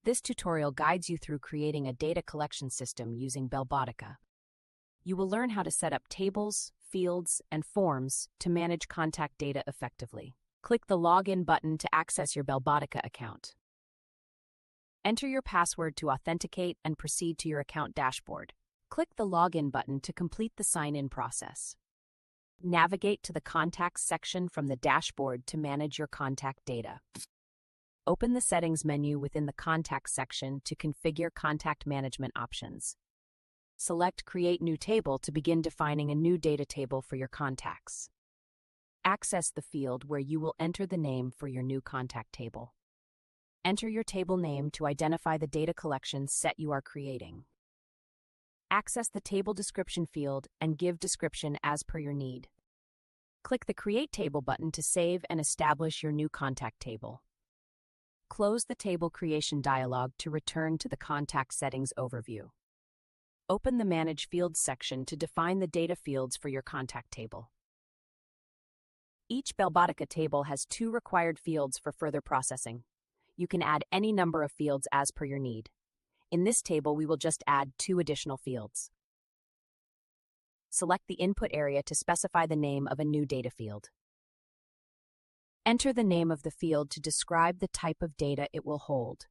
This tutorial guides you through creating a data collection system using Belbotika. You will learn how to set up tables, fields, and forms to manage contact data effectively. Click the Login button to access your Belbotika account. Enter your password to authenticate and proceed to your account dashboard. Click the Login button to complete the sign-in process. Navigate to the Contacts section from the dashboard to manage your contact data. Open the Settings menu within the Contacts section to configure contact management options. Select Create New Table to begin defining a new data table for your contacts. Access the field where you will enter the name for your new contact table. Enter your table name to identify the data collection set you are creating. Access the table description field and give description as per your need. Click the Create Table button to save and establish your new contact table. Close the Table Creation dialog to return to the Contact Settings overview. Open the Manage Fields section to define the data fields for your contact table. Each Belbotika table has 2 required fields for further processing. You can add any number of fields as per your need. In this table, we will just add 2 additional fields. Select the input area to specify the name of a new data field. Enter the name of the field to describe the type of data it will hold.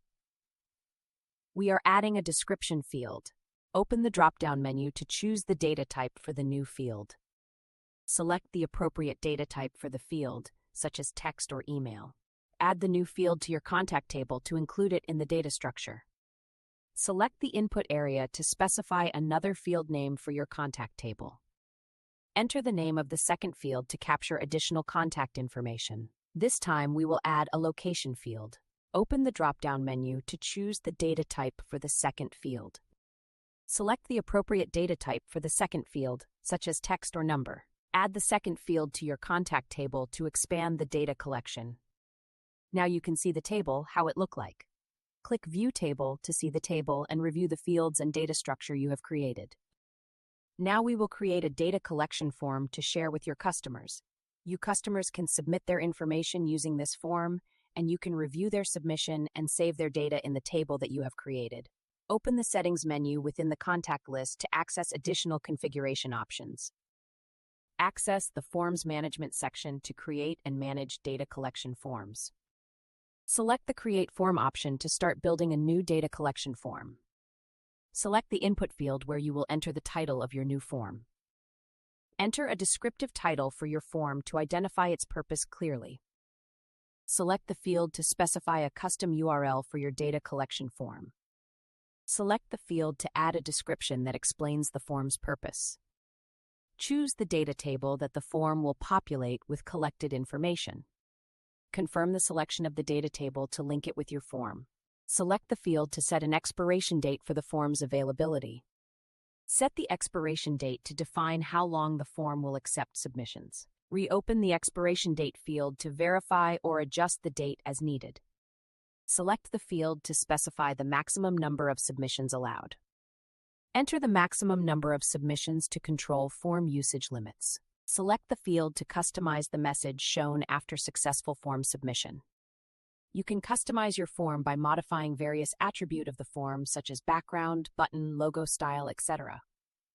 We are adding a description field. Open the drop-down menu to choose the data type for the new field. Select the appropriate data type for the field, such as text or email. Add the new field to your contact table to include it in the data structure. Select the input area to specify another field name for your contact table. Enter the name of the second field to capture additional contact information. This time we will add a location field. Open the drop-down menu to choose the data type for the second field. Select the appropriate data type for the second field, such as text or number. Add the second field to your contact table to expand the data collection. Now you can see the table, how it looks like. Click View Table to see the table and review the fields and data structure you have created. Now we will create a data collection form to share with your customers. You customers can submit their information using this form, and you can review their submission and save their data in the table that you have created. Open the Settings menu within the contact list to access additional configuration options. Access the Forms Management section to create and manage data collection forms. Select the Create Form option to start building a new data collection form. Select the input field where you will enter the title of your new form. Enter a descriptive title for your form to identify its purpose clearly. Select the field to specify a custom URL for your data collection form. Select the field to add a description that explains the form's purpose. Choose the data table that the form will populate with collected information. Confirm the selection of the data table to link it with your form. Select the field to set an expiration date for the form's availability. Set the expiration date to define how long the form will accept submissions. Reopen the expiration date field to verify or adjust the date as needed. Select the field to specify the maximum number of submissions allowed. Enter the maximum number of submissions to control form usage limits. Select the field to customize the message shown after successful form submission. You can customize your form by modifying various attributes of the form such as background, button, logo style, etc.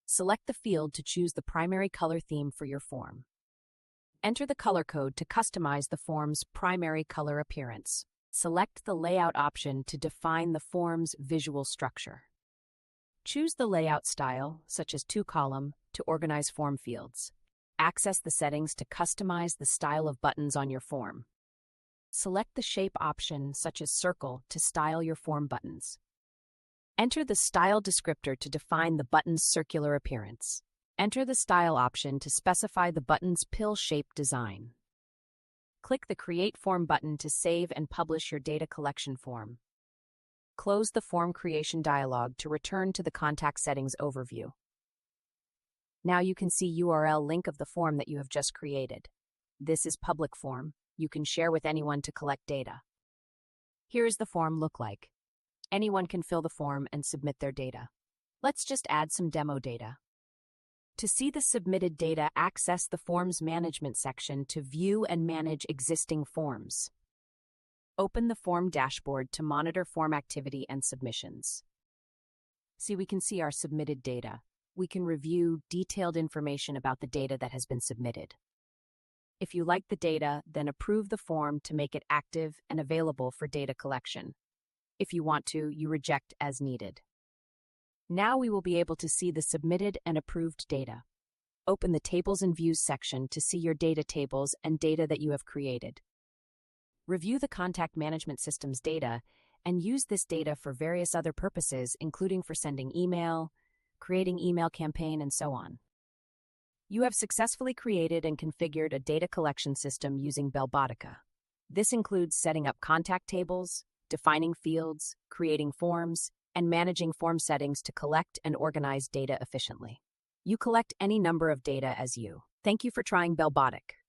Select the field to choose the primary color theme for your form. Enter the color code to customize the form's primary color appearance. Select the Layout option to define the form's visual structure. Choose the layout style, such as 2-column, to organize form fields. Access the settings to customize the style of buttons on your form. Select the shape option, such as circle, to style your form buttons. Enter the style descriptor to define the button's circular appearance. Enter the style option to specify the button's pill shape design. Click the Create Form button to save and publish your data collection form. Close the Form Creation dialog to return to the Contact Settings overview. Now you can see URL link of the form that you have just created. This is public form. You can share with anyone to collect data. Here is the form look like. Anyone can fill the form and submit their data. Let's just add some demo data. To see the submitted data, access the Forms Management section to view and manage existing forms. Open the form dashboard to monitor form activity and submissions. See, we can see our submitted data. We can review detailed information about the data that has been submitted. If you like the data, then approve the form to make it active and available for data collection. If you want to, you reject as needed. Now we will be able to see the submitted and approved data. Open the Tables and Views section to see your data tables and data that you have created. Review the contact management system's data and use this data for various other purposes, including for sending email, creating email campaign, and so on. You have successfully created and configured a data collection system using Belbotika. This includes setting up contact tables, defining fields, creating forms, and managing form settings to collect and organize data efficiently. You collect any number of data as you. Thank you for trying Belbotika.